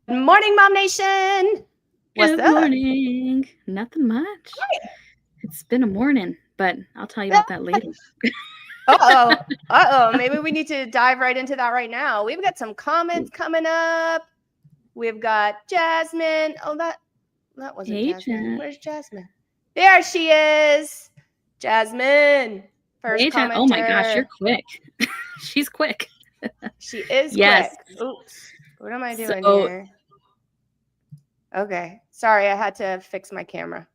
Good morning, Mom Nation. What's Good up? morning. Nothing much. It's been a morning, but I'll tell you about that later. Maybe we need to dive right into that right now. We've got some comments coming up. We've got Jasmine. Oh, that wasn't Hey, Jasmine. Jen. Where's Jasmine? There she is. Jasmine. First Hey, Jen. commenter. Oh my gosh, you're quick. She's quick. She is Yes. quick. Oops. What am I doing So- here? Okay. Sorry, I had to fix my camera.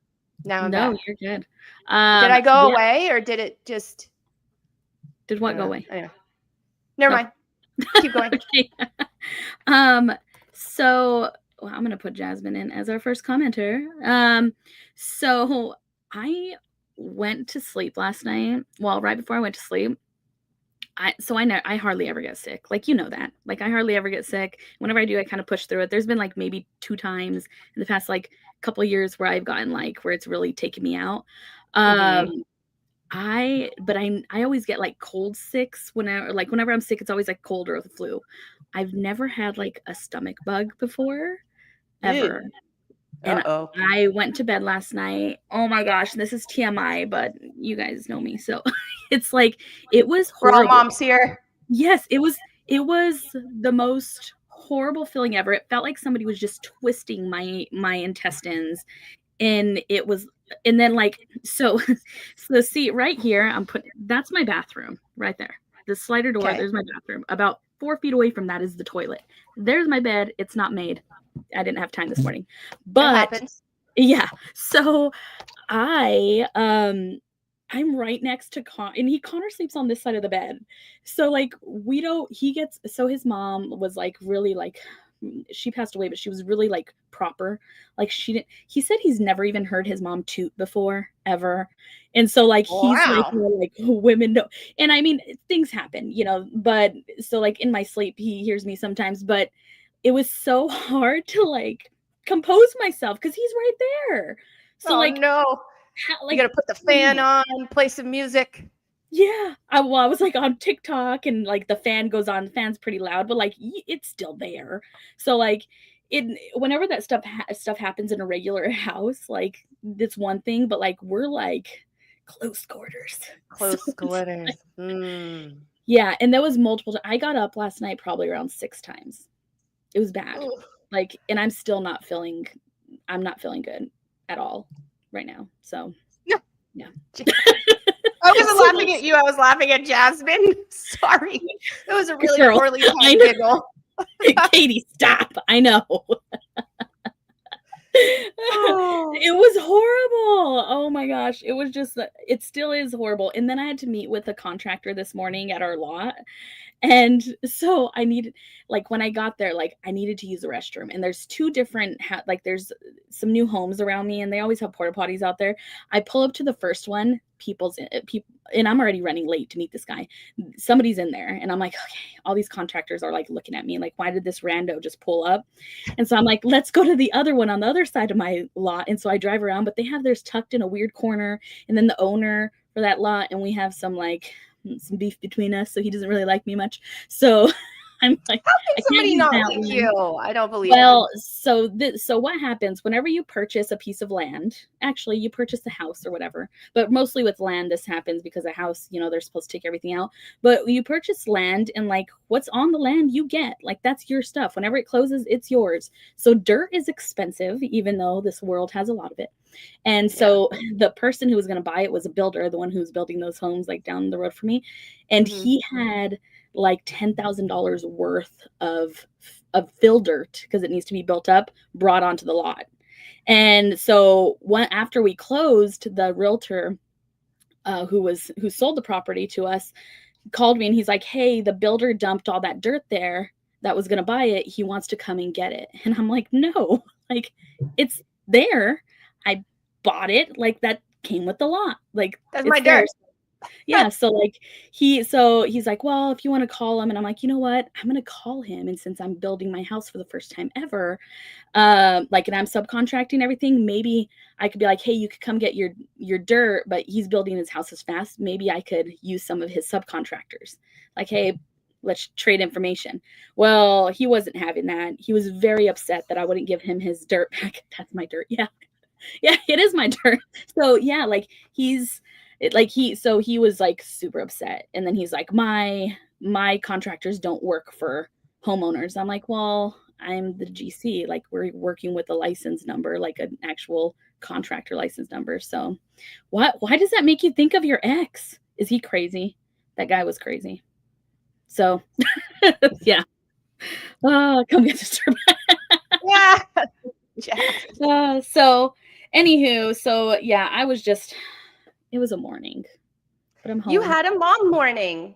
Now I'm back. You're good. Did I go away or did it just... Did what go away? Anyway. Never mind. Keep going. Okay. So I'm gonna put Jasmine in as our first commenter. So I went to sleep last night. Well, right before I went to sleep, I hardly ever get sick. Like, you know that. Like, I hardly ever get sick. Whenever I do, I kind of push through it. There's been like maybe 2 times in the past like couple of years where I've gotten like where it's really taken me out. I always get like cold sicks whenever I'm sick. It's always like cold or the flu. I've never had like a stomach bug before, ever. And I went to bed last night. Oh my gosh, this is TMI, but you guys know me, so it's like it was horrible. We're all moms here. Yes, it was the most horrible feeling ever. It felt like somebody was just twisting my intestines, and it was. And then like so see right here, that's my bathroom right there. The slider door, There's my bathroom. About 4 feet away from that is the toilet. There's my bed. It's not made. I didn't have time this morning. But yeah. So I'm right next to Connor sleeps on this side of the bed. So like his mom was like really like, she passed away, but she was really like proper. Like he said he's never even heard his mom toot before ever. And so like he's like women don't, and I mean things happen, but so like in my sleep he hears me sometimes, but it was so hard to like compose myself because he's right there. So you gotta put the fan on, play some music. Yeah, I was like on TikTok and like the fan goes on. The fan's pretty loud, but like it's still there. So like whenever that stuff happens in a regular house, like it's one thing, but like we're like close quarters. Yeah, and there was multiple. I got up last night probably around 6 times. It was bad. Like, and I'm not feeling good at all right now. So yeah. I wasn't laughing at you. I was laughing at Jasmine. Sorry. It was a really poorly timed giggle. Katie, stop. I know. It was horrible. Oh my gosh. It was just, it still is horrible. And then I had to meet with a contractor this morning at our lot. And so I needed, like, when I got there, like, I needed to use the restroom. And there's 2 different, there's some new homes around me, and they always have porta potties out there. I pull up to the first one, people, and I'm already running late to meet this guy. Somebody's in there, and I'm like, okay, all these contractors are like looking at me, like, why did this rando just pull up? And so I'm like, let's go to the other one on the other side of my lot. And so I drive around, but they have theirs tucked in a weird corner, and then the owner for that lot, and we have some beef between us, so he doesn't really like me much. So I'm like, how can somebody not like you? I don't believe it. So what happens whenever you purchase a piece of land? Actually, you purchase a house or whatever, but mostly with land this happens because a house, they're supposed to take everything out. But you purchase land, and like what's on the land you get, like that's your stuff. Whenever it closes, it's yours. So dirt is expensive, even though this world has a lot of it. And so the person who was going to buy it was a builder, the one who was building those homes like down the road from me. And he had like $10,000 worth of fill dirt, because it needs to be built up, brought onto the lot. And so after we closed, the realtor who sold the property to us called me, and he's like, hey, the builder dumped all that dirt there that was going to buy it. He wants to come and get it. And I'm like, no, like it's there. I bought it. Like that came with the lot. Like that's my dirt. Yeah. So like he's like, well, if you want to call him, and I'm like, you know what? I'm going to call him. And since I'm building my house for the first time ever, and I'm subcontracting everything, maybe I could be like, hey, you could come get your dirt, but he's building his house as fast. Maybe I could use some of his subcontractors. Like, hey, let's trade information. Well, he wasn't having that. He was very upset that I wouldn't give him his dirt back. That's my dirt. Yeah. Yeah, it is my dirt. So yeah, like he was like super upset. And then he's like, my contractors don't work for homeowners. I'm like, well, I'm the GC. Like, we're working with a license number, like an actual contractor license number. So why does that make you think of your ex? Is he crazy? That guy was crazy. So yeah. Come get this dirt back. Yeah. So anywho, so yeah, it was a morning, but I'm home. You had a mom morning.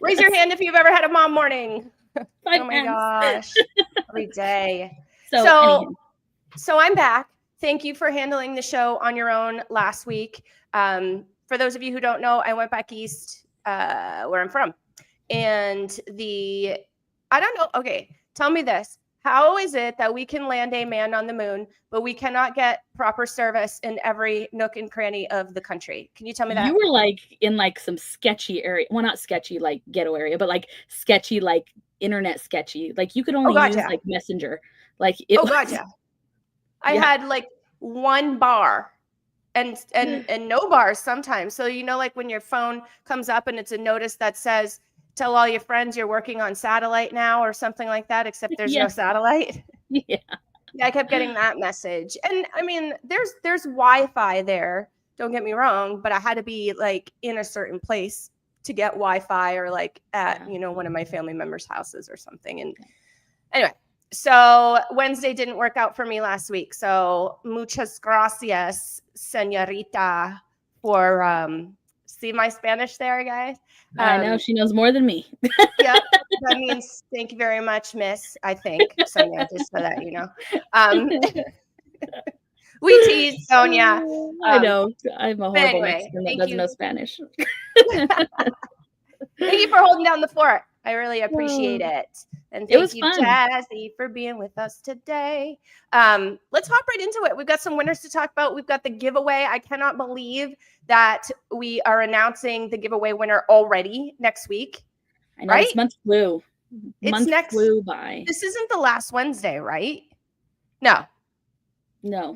Raise your hand if you've ever had a mom morning. Oh my gosh. Every day. So I'm back. Thank you for handling the show on your own last week. For those of you who don't know, I went back east, where I'm from. And I don't know. Okay. Tell me this. How is it that we can land a man on the moon, but we cannot get proper service in every nook and cranny of the country? Can you tell me that? You were like in like some sketchy area. Well, not sketchy like ghetto area, but like sketchy, like internet sketchy. Like you could only use like Messenger. Like it gotcha. I had like one bar and no bars sometimes. So like when your phone comes up and it's a notice that says, tell all your friends you're working on satellite now or something like that, except there's no satellite. Yeah. I kept getting that message. And I mean, there's Wi-Fi there. Don't get me wrong, but I had to be like in a certain place to get Wi-Fi or like at, one of my family members' houses or something. And anyway, so Wednesday didn't work out for me last week. So muchas gracias, señorita, for see my Spanish there, guys. I know she knows more than me. Yep, that means thank you very much, miss. I think Sonia, just so that you know. We tease Sonia. I know I'm a horrible Mexican that doesn't know Spanish. Thank you for holding down the fort. I really appreciate it. And thank you, fun. Jazzy, for being with us today. Let's hop right into it. We've got some winners to talk about. We've got the giveaway. I cannot believe that we are announcing the giveaway winner already next week. I know, this month flew. Flew by. This isn't the last Wednesday, right? No. Yeah,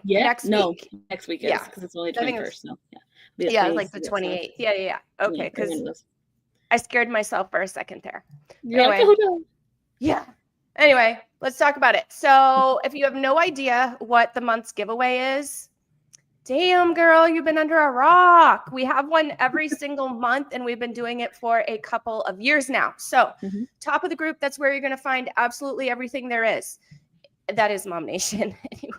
Next week. Next week is because it's only 21st. So like the 28th. Yeah. Okay, because I scared myself for a second there. Anyway, like, oh, no. Yeah. Anyway, let's talk about it. So if you have no idea what the month's giveaway is, damn, girl, you've been under a rock. We have one every single month, and we've been doing it for a couple of years now. So top of the group, that's where you're going to find absolutely everything there is. That is MOMnation anyway.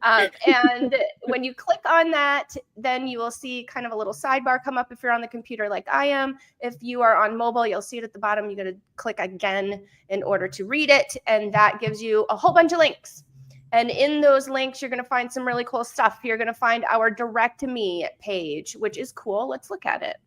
And when you click on that, then you will see kind of a little sidebar come up if you're on the computer like I am. If you are on mobile, you'll see it at the bottom. You got to click again in order to read it. And that gives you a whole bunch of links. And in those links, you're going to find some really cool stuff. You're going to find our Direct to Me page, which is cool. Let's look at it.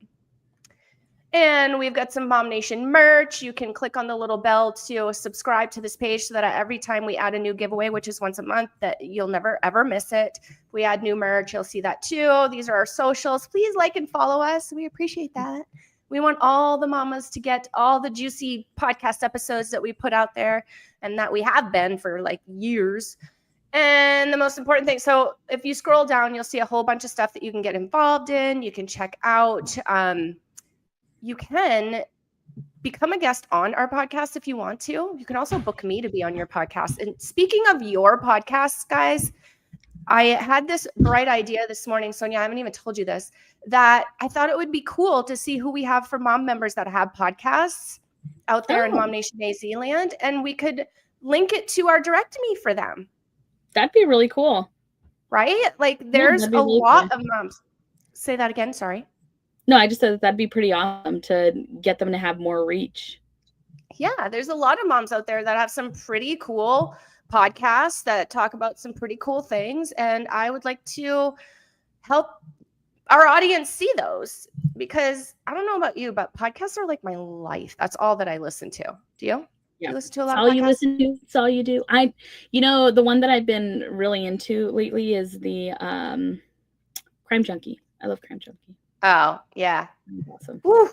And we've got some MOMnation merch. You can click on the little bell to subscribe to this page so that every time we add a new giveaway, which is once a month, that you'll never, ever miss it. If we add new merch, you'll see that too. These are our socials. Please like and follow us. We appreciate that. We want all the mamas to get all the juicy podcast episodes that we put out there and that we have been for like years. And the most important thing, so if you scroll down, you'll see a whole bunch of stuff that you can get involved in. You can check out. You can become a guest on our podcast if you want to. You can also book me to be on your podcast. And speaking of your podcasts, guys, I had this bright idea this morning, Sonia, I haven't even told you this, that I thought it would be cool to see who we have for mom members that have podcasts out there in MOMnationAZ land, and we could link it to our Direct to Me for them. That'd be really cool. Right? Like there's a lot of moms. Say that again, sorry. No, I just said that'd be pretty awesome to get them to have more reach. Yeah, there's a lot of moms out there that have some pretty cool podcasts that talk about some pretty cool things. And I would like to help our audience see those because I don't know about you, but podcasts are like my life. That's all that I listen to. Do you? Yeah. You listen to a lot of podcasts? All you listen to. It's all you do. The one that I've been really into lately is the Crime Junkie. I love Crime Junkie. Oh, yeah. Awesome. Woo.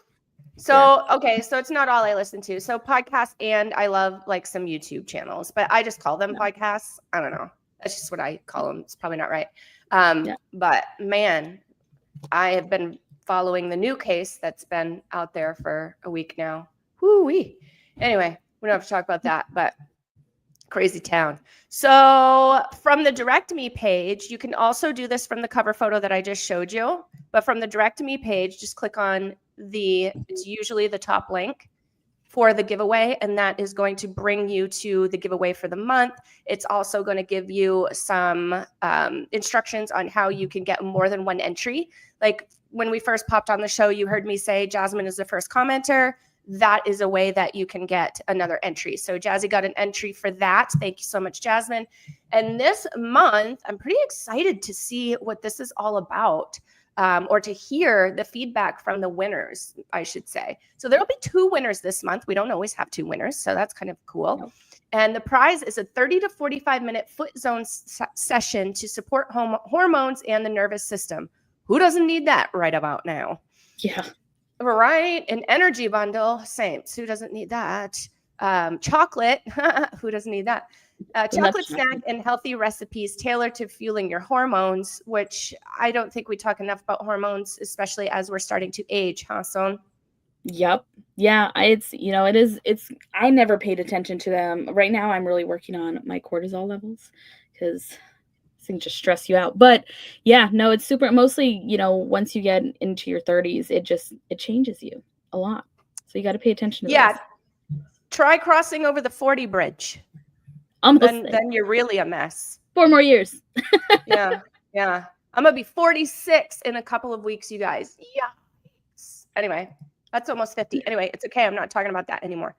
So, okay, so it's not all I listen to. So podcasts, and I love like some YouTube channels, but I just call them podcasts. I don't know. That's just what I call them. It's probably not right. But man, I have been following the new case that's been out there for a week now. Whoo-wee. Anyway, we don't have to talk about that, but crazy town. So from the Direct Me page, you can also do this from the cover photo that I just showed you. But from the Direct Me page, just click on it's usually the top link for the giveaway, and that is going to bring you to the giveaway for the month. It's also going to give you some instructions on how you can get more than one entry. Like when we first popped on the show, you heard me say Jasmine is the first commenter. That is a way that you can get another entry. So Jazzy got an entry for that. Thank you so much, Jasmine. And this month, I'm pretty excited to see what this is all about, or to hear the feedback from the winners, I should say. So there'll be 2 winners this month. We don't always have 2 winners, so that's kind of cool. Nope. And the prize is a 30 to 45-minute foot zone session to support hormones and the nervous system. Who doesn't need that right about now? Yeah. Right? An energy bundle, saints. Who doesn't need that? Chocolate. Who doesn't need that? Chocolate snack and healthy recipes tailored to fueling your hormones, which I don't think we talk enough about hormones, especially as we're starting to age, huh, Son? Yep. Yeah. It's I never paid attention to them. Right now, I'm really working on my cortisol levels because things just stress you out. But yeah, no, it's super, mostly, once you get into your 30s, it changes you a lot. So you got to pay attention to those. Try crossing over the 40 bridge. Then you're really a mess. 4 more years. Yeah. I'm going to be 46 in a couple of weeks, you guys. Yeah. Anyway, that's almost 50. Anyway, it's okay. I'm not talking about that anymore.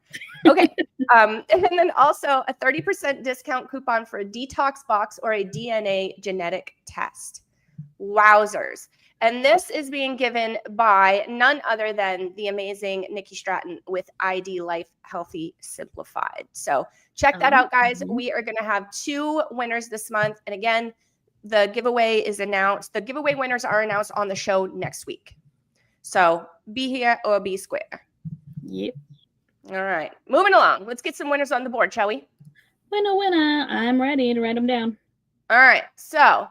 Okay. And then also a 30% discount coupon for a detox box or a DNA genetic test. Wowzers. And this is being given by none other than the amazing Nikki Stratton with ID Life Healthy Simplified. So check that out, guys. We are going to have 2 winners this month. And again, the giveaway is announced. The giveaway winners are announced on the show next week. So be here or be square. Yep. All right. Moving along. Let's get some winners on the board, shall we? Winner. I'm ready to write them down. All right. So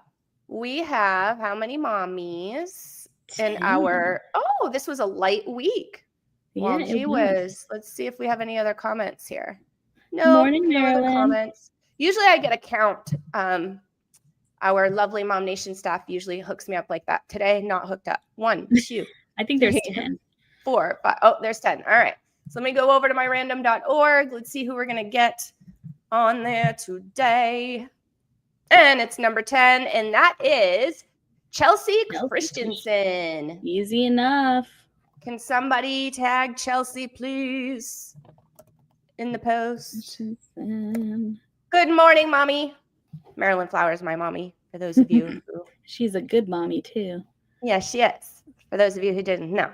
we have how many mommies 10. In our, this was a light week. Yeah, gee whiz. Let's see if we have any other comments here. No, Morning, no Marilyn. other comments. Usually I get a count. Our lovely Mom Nation staff usually hooks me up like that. Today, not hooked up. 1, 2. I think there's 10. 4, 5. Oh, there's 10. All right. So let me go over to myrandom.org. Let's see who we're going to get on there today. And it's number 10, and that is Chelsea Christensen. Easy enough. Can somebody tag Chelsea, please, in the post? Good morning, Mommy. Marilyn Flowers, my mommy, for those of you who... She's a good mommy, too. Yeah, she is. For those of you who didn't know.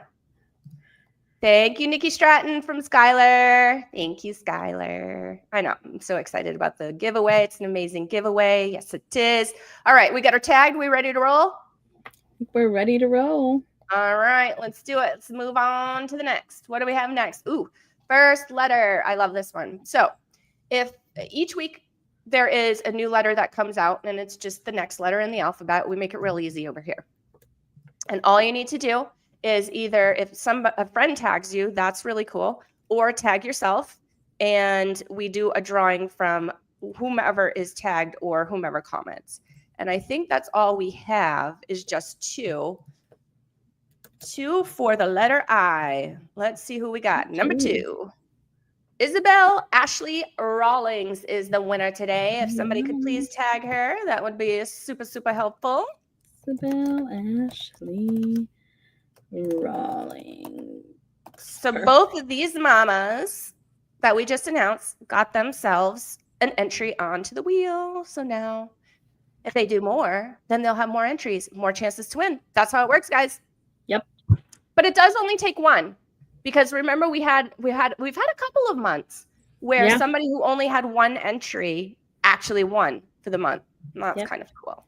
Thank you, Nikki Stratton from Skylar. Thank you, Skylar. I know. I'm so excited about the giveaway. It's an amazing giveaway. Yes, it is. All right. We got her tagged. We ready to roll? We're ready to roll. All right. Let's do it. Let's move on to the next. What do we have next? Ooh, first letter. I love this one. So if each week there is a new letter that comes out and it's just the next letter in the alphabet, we make it real easy over here. And all you need to do is either if a friend tags you, that's really cool, or tag yourself, and we do a drawing from whomever is tagged or whomever comments. And I think that's all we have is just 2. 2 for the letter I. Let's see who we got. Number 2. Isabel Ashley Rawlings is the winner today. If somebody could please tag her, that would be super, super helpful. Isabel Ashley Rawlings. So both of these mamas that we just announced got themselves an entry onto the wheel. So now if they do more, then they'll have more entries, more chances to win. That's how it works, guys. Yep. But it does only take 1, because remember we've had a couple of months where somebody who only had 1 entry actually won for the month. And that's kind of cool.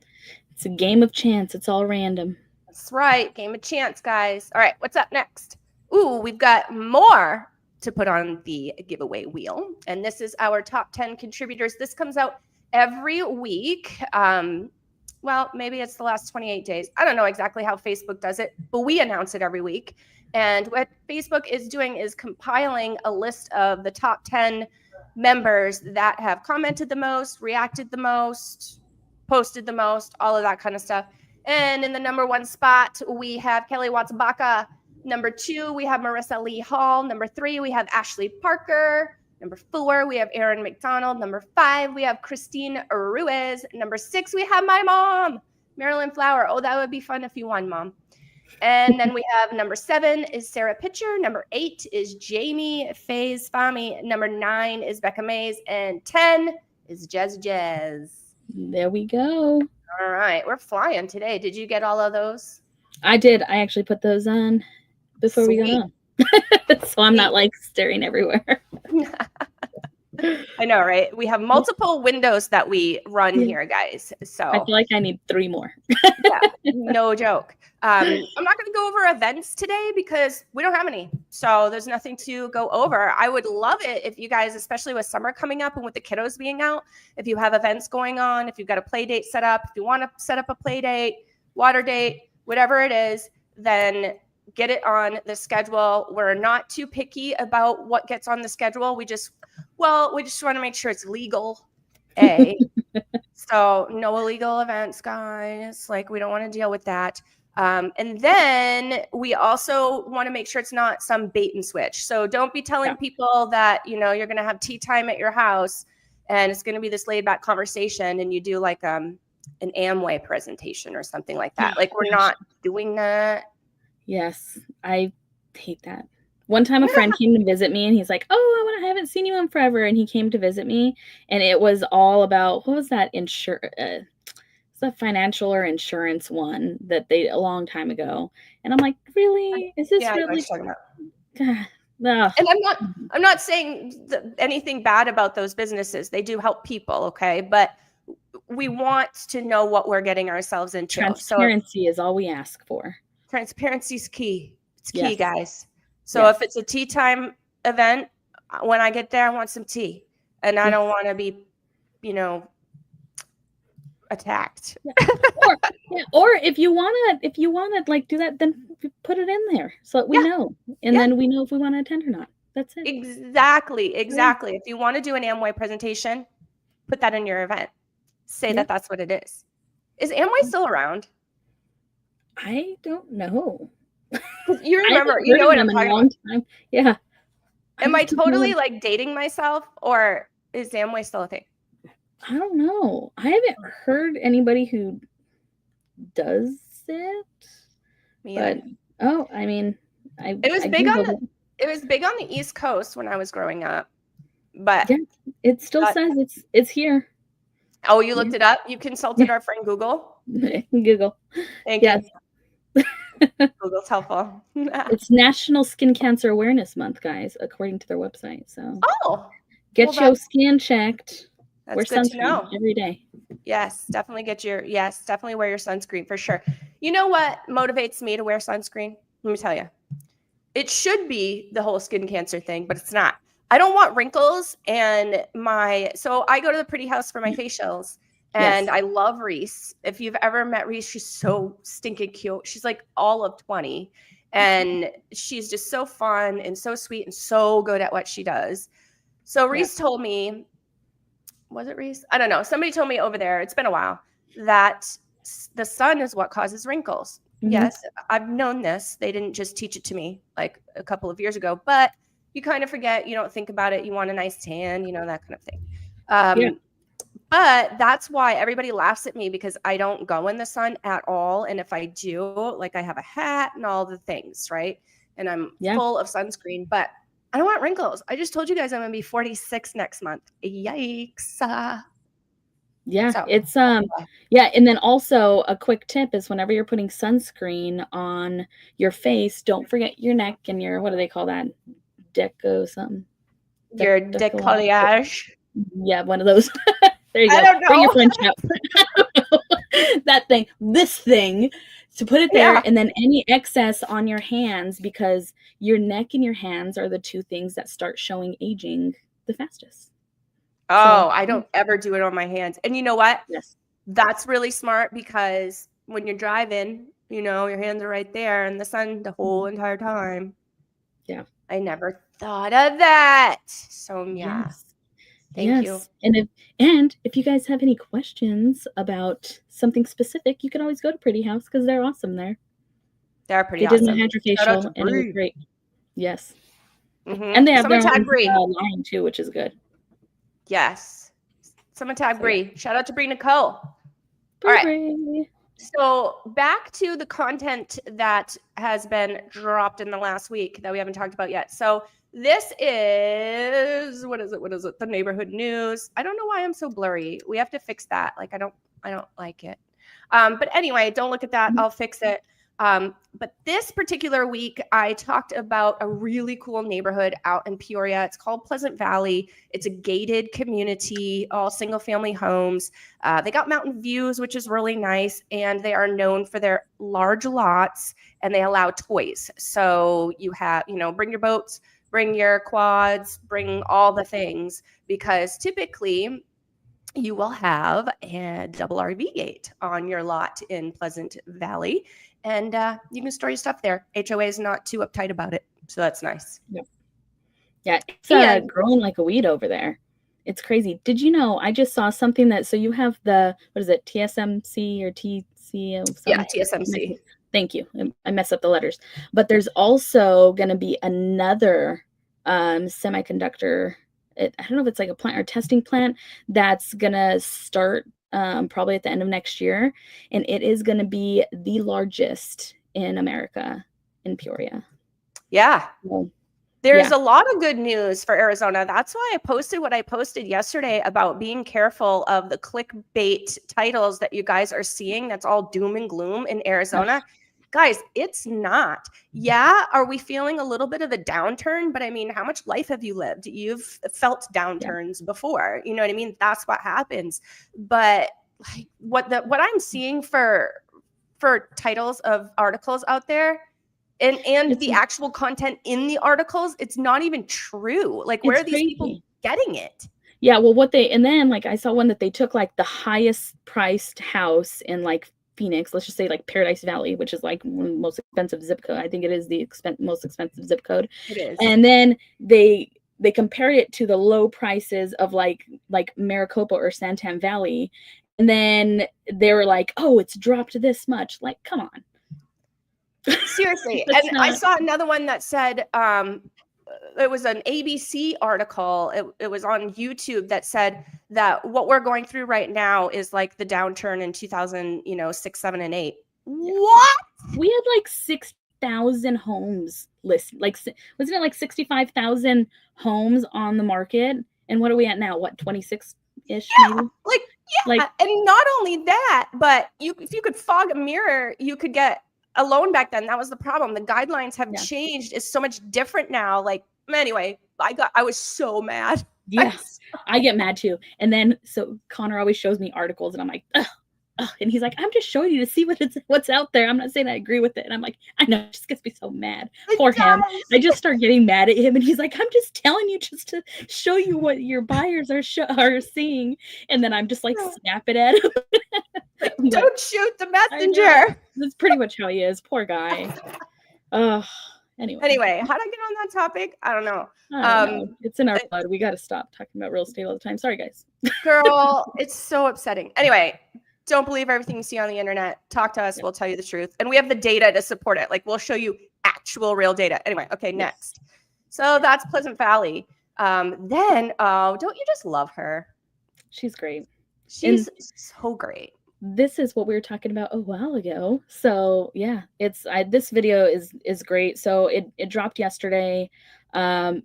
It's a game of chance. It's all random. That's right. Game of chance, guys. All right. What's up next? Ooh, we've got more to put on the giveaway wheel. And this is our top 10 contributors. This comes out every week. Well, maybe it's the last 28 days. I don't know exactly how Facebook does it, but we announce it every week. And what Facebook is doing is compiling a list of the top 10 members that have commented the most, reacted the most, posted the most, all of that kind of stuff. And in the number 1 spot, we have Kelly Watts-Baca. Number 2, we have Marissa Lee Hall. Number 3, we have Ashley Parker. Number 4, we have Aaron McDonald. Number 5, we have Christine Ruiz. Number 6, we have my mom, Marilyn Flower. Oh, that would be fun if you won, Mom. And then we have number 7 is Sarah Pitcher. Number 8 is Jamie Faze Fahmy. Number 9 is Becca Mays. And 10 is Jez. There we go. All right. We're flying today. Did you get all of those? I did. I actually put those on before we got on. So I'm not like staring everywhere. I know, right? We have multiple windows that we run here, guys. So I feel like I need 3 more. Yeah, no joke. I'm not going to go over events today because we don't have any. So there's nothing to go over. I would love it if you guys, especially with summer coming up and with the kiddos being out, if you have events going on, if you've got a play date set up, if you want to set up a play date, water date, whatever it is, then get it on the schedule. We're not too picky about what gets on the schedule. We just want to make sure it's legal. So no illegal events, guys. Like, we don't want to deal with that. And then we also want to make sure it's not some bait and switch. So don't be telling people that, you're going to have tea time at your house and it's going to be this laid back conversation and you do like an Amway presentation or something like that. Like, we're not doing that. Yes, I hate that. One time a friend came to visit me and he's like, I haven't seen you in forever. And he came to visit me and it was all about, what was that? It's a financial or insurance one that they a long time ago. And I'm like, really? Is this really? God, no. And I'm not saying anything bad about those businesses. They do help people. Okay. But we want to know what we're getting ourselves into. Transparency is all we ask for. Transparency is key. It's key, guys. So if it's a tea time event, when I get there, I want some tea, and I don't want to be, attacked. Or if you wanna like do that, then put it in there so that we know, and then we know if we want to attend or not. That's it. Exactly. If you want to do an Amway presentation, put that in your event. Say that that's what it is. Is Amway still around? I don't know. You remember, you know what I'm talking about. Time. Yeah. Am I totally like dating myself, or is Amway still a thing? I don't know. I haven't heard anybody who does it. But I mean, it was big on the East Coast when I was growing up. But yeah, it still says it's here. Oh, you looked it up? You consulted our friend Google? Google. Thank you. Google's helpful. It's National Skin Cancer Awareness Month, guys, according to their website. So get your skin checked. That's good to know. Every day. Yes, definitely definitely wear your sunscreen for sure. You know what motivates me to wear sunscreen? Let me tell you. It should be the whole skin cancer thing, but it's not. I don't want wrinkles so I go to the Pretty House for my facials. And I love Reese. If you've ever met Reese, she's so stinking cute. She's like all of 20. And she's just so fun and so sweet and so good at what she does. So Reese told me, was it Reese? I don't know. Somebody told me over there, it's been a while, that the sun is what causes wrinkles. Mm-hmm. Yes, I've known this. They didn't just teach it to me like a couple of years ago. But you kind of forget. You don't think about it. You want a nice tan, that kind of thing. But that's why everybody laughs at me, because I don't go in the sun at all. And if I do, like, I have a hat and all the things, right? And I'm full of sunscreen, but I don't want wrinkles. I just told you guys I'm going to be 46 next month. Yikes. It's and then also a quick tip is whenever you're putting sunscreen on your face, don't forget your neck and your, what do they call that? Your décolletage. Yeah, one of those. There you go. I don't know. Bring your French out. That thing, this thing. to put it there, Yeah. and then any excess on your hands, because your neck and your hands are the two things that start showing aging the fastest. Oh, I don't ever do it on my hands. And you know what? Yes. That's really smart because when you're driving, you know, your hands are right there in the sun the whole entire time. Yeah. I never thought of that. So yeah. Yes. Thank you. And if you guys have any questions about something specific, you can always go to Pretty House because they're awesome there. They're pretty They did my awesome. Shout out to hydrofacial and it was Bree. great. Yes. Mhm. And they have Someone their tag own Bree. line too, which is good. Yes. Someone tag So, Bree. Shout out to Bree Nicole. Bree, All right. Bree. So back to the content that has been dropped in the last week that we haven't talked about yet. So this is what is it? The neighborhood news. I don't know why I'm so blurry. We have to fix that. Like I don't like it. But anyway, don't look at that. I'll fix it. But this particular week, I talked about a really cool neighborhood out in Peoria. It's called Pleasant Valley. It's a gated community, all single family homes. They got mountain views, which is really nice. And they are known for their large lots and they allow toys. So you have, you know, bring your boats, bring your quads, bring all the things, because typically you will have a double RV gate on your lot in Pleasant Valley. And you can store your stuff there. HOA is not too uptight about it. So that's nice. Yeah, it's growing like a weed over there. It's crazy. Did you know, I just saw something that, so you have the, what is it, TSMC or TC? Yeah, TSMC. Thank you. I mess up the letters. But there's also going to be another semiconductor, I don't know if it's like a plant or testing plant that's going to start probably at the end of next year. And it is going to be the largest in America in Peoria. Yeah. There's a lot of good news for Arizona. That's why I posted what I posted yesterday about being careful of the clickbait titles that you guys are seeing. That's all doom and gloom in Arizona. Guys, it's not. Yeah, are we feeling a little bit of a downturn? But I mean, how much life have you lived? You've felt downturns before. You know what I mean? That's what happens. But like what I'm seeing for titles of articles out there, and the actual content in the articles, it's not even true. Like, where are these people getting it? Yeah, well, and then like I saw one that they took like the highest priced house in like Phoenix, let's just say like Paradise Valley, which is like one of the most expensive zip code. I think it is the most expensive zip code. It is. And then they compared it to the low prices of like Maricopa or Santan Valley. And then they were like, oh, it's dropped this much. Like, come on. Seriously. And I saw another one that said, it was an ABC article. It was on YouTube that said that what we're going through right now is like the downturn in 2006, 7, and 8. Yeah. What? We had like 6,000 homes listed. Like, wasn't it like 65,000 homes on the market? And what are we at now? What, 26-ish? Yeah, maybe? Like, and not only that, but if you could fog a mirror, you could get a loan back then. That was the problem. The guidelines have changed. It's so much different now. Like, anyway, I was so mad. Yes, I get mad too. And then, so Connor always shows me articles and I'm like, ugh. And he's like, I'm just showing you to see what's out there. I'm not saying I agree with it. And I'm like, I know, it just gets me so mad. Poor him. I just start getting mad at him and he's like, I'm just telling you just to show you what your buyers are seeing. And then I'm just like, snap it at him. Don't shoot the messenger. That's pretty much how he is. Poor guy. Anyway, how'd I get on that topic? I don't know. I don't know. It's in our blood. We got to stop talking about real estate all the time. Sorry, guys. Girl, it's so upsetting. Anyway, don't believe everything you see on the internet. Talk to us. We'll tell you the truth. And we have the data to support it. Like, we'll show you actual real data. Anyway, okay, next. So that's Pleasant Valley. Then, don't you just love her? She's great. She's so great. This is what we were talking about a while ago. So yeah, this video is great. So it dropped yesterday.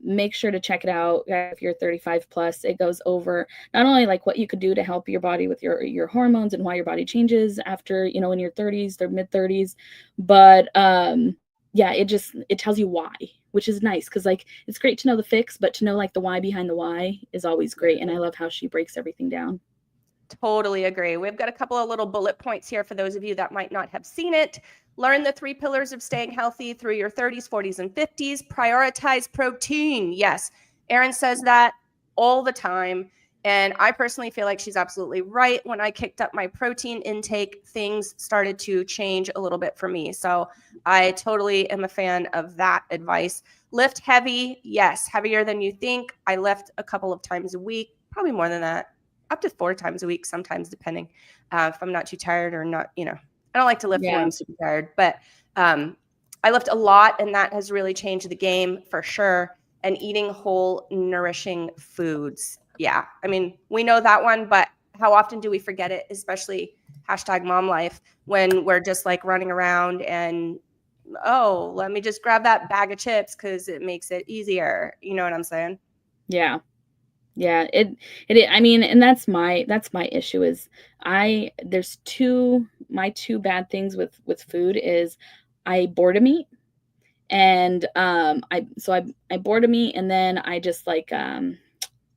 Make sure to check it out if you're 35 plus. It goes over not only like what you could do to help your body with your hormones and why your body changes after, in your 30s or mid 30s, but yeah, it tells you why, which is nice because like it's great to know the fix, but to know like the why behind the why is always great. And I love how she breaks everything down. Totally agree. We've got a couple of little bullet points here for those of you that might not have seen it. Learn the 3 pillars of staying healthy through your 30s, 40s, and 50s. Prioritize protein. Yes, Erin says that all the time. And I personally feel like she's absolutely right. When I kicked up my protein intake, things started to change a little bit for me. So I totally am a fan of that advice. Lift heavy. Yes, heavier than you think. I lift a couple of times a week, probably more than that, up to 4 times a week, sometimes depending if I'm not too tired or not, I don't like to lift when I'm super tired, but I lift a lot, and that has really changed the game for sure. And eating whole, nourishing foods. Yeah, I mean, we know that one, but how often do we forget it, especially #MomLife, when we're just like running around and, oh, let me just grab that bag of chips because it makes it easier. You know what I'm saying? Yeah. Yeah, I mean, and that's my issue is there's my two bad things with food is I boredom eat, and I boredom eat, and then I just like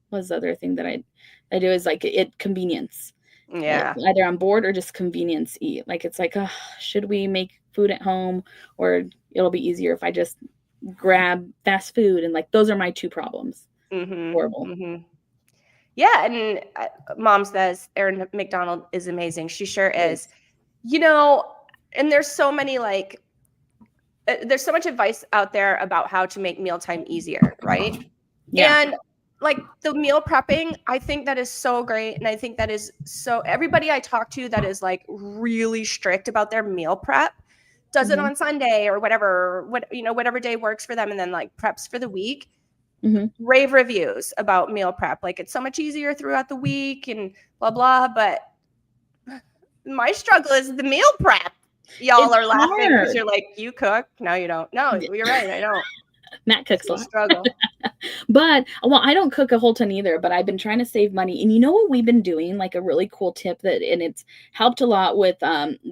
what's the other thing that I do is like convenience. Yeah. Either I'm bored or just convenience eat. Like it's like, should we make food at home, or it'll be easier if I just grab fast food, and like those are my two problems. Horrible. Yeah, and Mom says Erin McDonald is amazing. She sure is. And there's so many there's so much advice out there about how to make mealtime easier, right? Yeah. And like the meal prepping, I think that is so great. And I think that is so, everybody I talk to that is like really strict about their meal prep does it on Sunday or whatever, whatever day works for them, and then like preps for the week. Rave reviews about meal prep. Like it's so much easier throughout the week and blah, blah. But my struggle is the meal prep. Y'all are laughing because you're like, you cook? No, you don't. No, you're right. I don't. Matt cooks a lot. Struggle. But I don't cook a whole ton either, but I've been trying to save money. And you know what we've been doing? Like a really cool tip and it's helped a lot with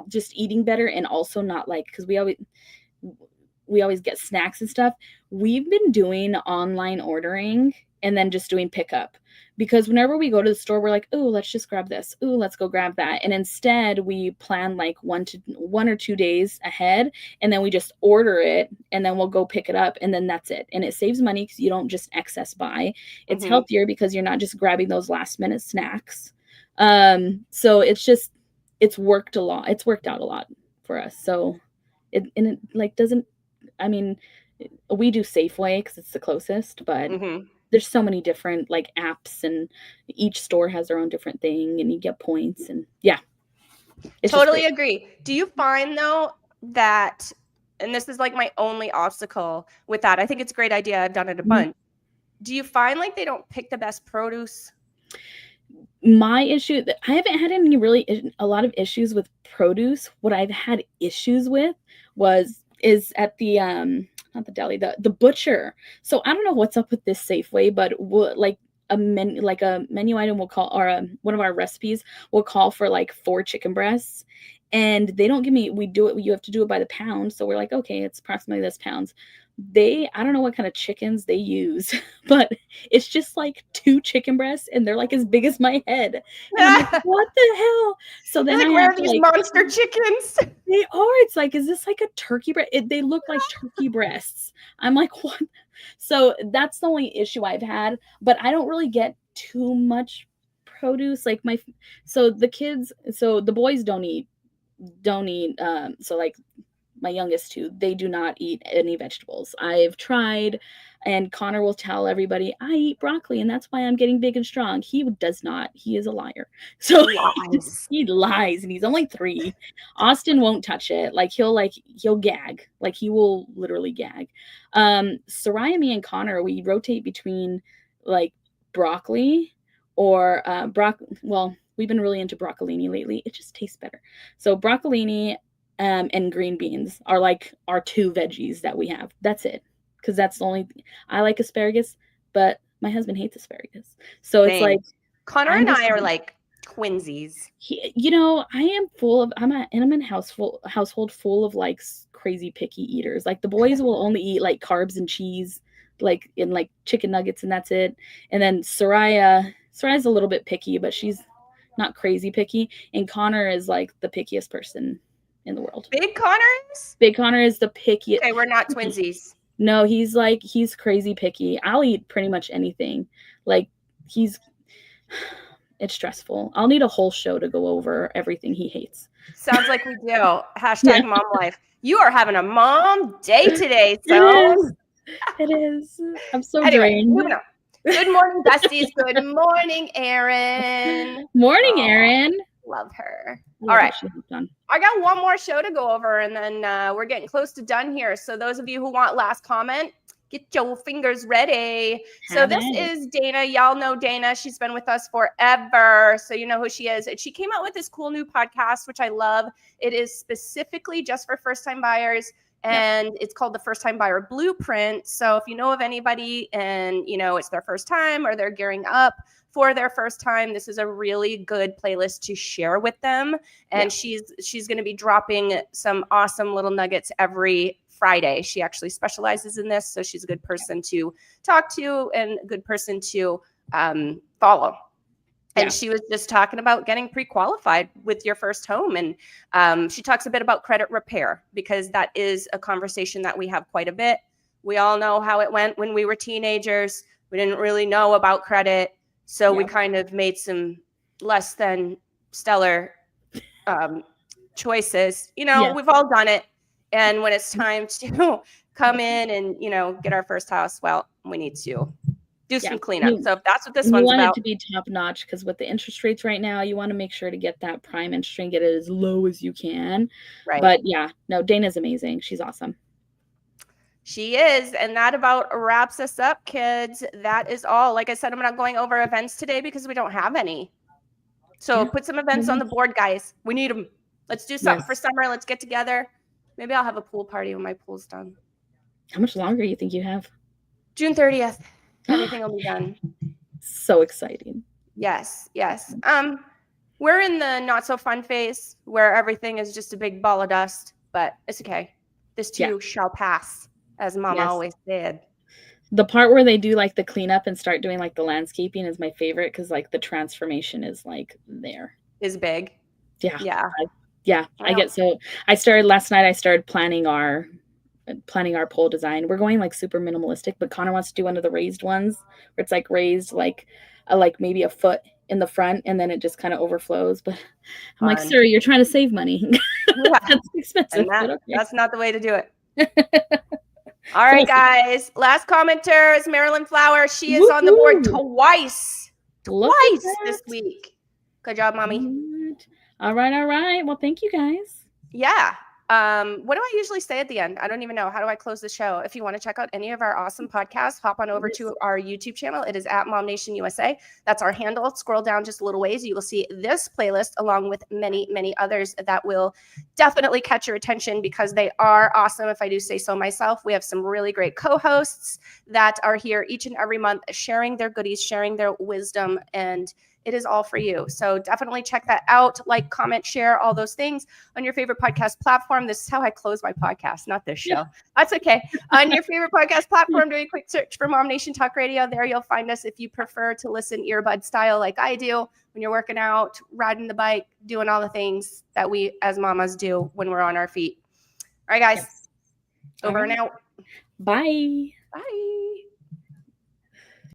just eating better, and also not like, because we always get snacks and stuff. We've been doing online ordering and then just doing pickup, because whenever we go to the store, we're like, oh, let's just grab this. Oh, let's go grab that. And instead we plan like 1 or 2 days ahead, and then we just order it, and then we'll go pick it up, and then that's it. And it saves money because you don't just excess buy. It's healthier because you're not just grabbing those last minute snacks. So it's worked a lot. It's worked out a lot for us. So it like doesn't, I mean, we do Safeway because it's the closest, but there's so many different like apps, and each store has their own different thing, and you get points, and yeah. Totally agree. Do you find though that, and this is like my only obstacle with that, I think it's a great idea. I've done it a bunch. Do you find like they don't pick the best produce? My issue, I haven't had a lot of issues with produce. What I've had issues with is at the not the deli, the butcher. So I don't know what's up with this Safeway, but like a menu item will call, or one of our recipes will call for like 4 chicken breasts, and they don't give me, you have to do it by the pound. So we're like, okay, it's approximately this pounds. I don't know what kind of chickens they use, but it's just like 2 chicken breasts, and they're like as big as my head. And I'm like, what the hell? So then like, where are these monster chickens? They are. It's like, is this like a turkey breast? They look like turkey breasts. I'm like, what? So that's the only issue I've had, but I don't really get too much produce. Like the boys don't eat. So like my youngest 2, they do not eat any vegetables. I've tried, and Connor will tell everybody, I eat broccoli, and that's why I'm getting big and strong. He does not. He is a liar. So he lies, and he's only 3. Austin won't touch it. Like he'll gag. Like he will literally gag. Soraya, me, and Connor, we rotate between like broccoli or well, we've been really into broccolini lately. It just tastes better. So broccolini and green beans are like our 2 veggies that we have. That's it. Because that's the only thing. I like asparagus, but my husband hates asparagus. So it's like Connor and I are like twinsies. I am I'm in a household full of like crazy picky eaters. Like the boys will only eat like carbs and cheese, like in like chicken nuggets, and that's it. And then Soraya's a little bit picky, but she's not crazy picky. And Connor is like the pickiest person in the world. Big Connor is? Big Connor is the pickiest. Okay, we're not twinsies. No, he's crazy picky. I'll eat pretty much anything. Like it's stressful. I'll need a whole show to go over everything he hates. Sounds like we do. Hashtag mom life. You are having a mom day today, so. It is. I'm so anyway, drained. moving on. Good morning, besties. Good morning, Erin. Morning, Erin. Love her. All right. Done. I got one more show to go over, and then we're getting close to done here. So those of you who want last comment, get your fingers ready. So this is Dana. Y'all know Dana. She's been with us forever. So you know who she is. And she came out with this cool new podcast, which I love. It is specifically just for first-time buyers. And it's called the First Time Buyer Blueprint. So if you know of anybody and, you know, it's their first time or they're gearing up for their first time, this is a really good playlist to share with them. And she's going to be dropping some awesome little nuggets every Friday. She actually specializes in this. So she's a good person to talk to and a good person to follow. And she was just talking about getting pre-qualified with your first home. And she talks a bit about credit repair because that is a conversation that we have quite a bit. We all know how it went when we were teenagers. We didn't really know about credit. So we kind of made some less than stellar choices. You know, we've all done it. And when it's time to come in and, you know, get our first house, well, we need to do some cleanup. So if that's what this one's about. You want it to be top notch because with the interest rates right now, you want to make sure to get that prime interest rate and get it as low as you can. Right. But yeah, no, Dana's amazing. She's awesome. She is. And that about wraps us up, kids. That is all. Like I said, I'm not going over events today because we don't have any. So put some events on the board, guys. We need them. Let's do something for summer. Let's get together. Maybe I'll have a pool party when my pool's done. How much longer do you think you have? June 30th. Everything will be done. So exciting. Yes. We're in the not so fun phase where everything is just a big ball of dust, but it's okay. This too shall pass, as Mama always said. The part where they do like the cleanup and start doing like the landscaping is my favorite because like the transformation is like there. Is big. Yeah. I get so I started planning our pole design. We're going like super minimalistic, but Connor wants to do one of the raised ones where it's like raised like maybe a foot in the front and then it just kind of overflows. But I'm like, sir, you're trying to save money. That's expensive. That's not the way to do it. All right, guys. Last commenter is Marilyn Flower. She is on the board twice this week. Good job, Mommy. All right. Well, thank you guys. Yeah. What do I usually say at the end? I don't even know. How do I close the show? If you want to check out any of our awesome podcasts, hop on over to our YouTube channel. It is at MOMnation USA. That's our handle. Scroll down just a little ways. You will see this playlist along with many, many others that will definitely catch your attention because they are awesome. If I do say so myself, we have some really great co-hosts that are here each and every month sharing their goodies, sharing their wisdom, and it is all for you. So definitely check that out. Like, comment, share, all those things on your favorite podcast platform. This is how I close my podcast, not this show. That's okay. On your favorite podcast platform, do a quick search for Mom Nation Talk Radio. There you'll find us if you prefer to listen earbud style like I do when you're working out, riding the bike, doing all the things that we as mamas do when we're on our feet. All right, guys. Over and out. Bye. Bye.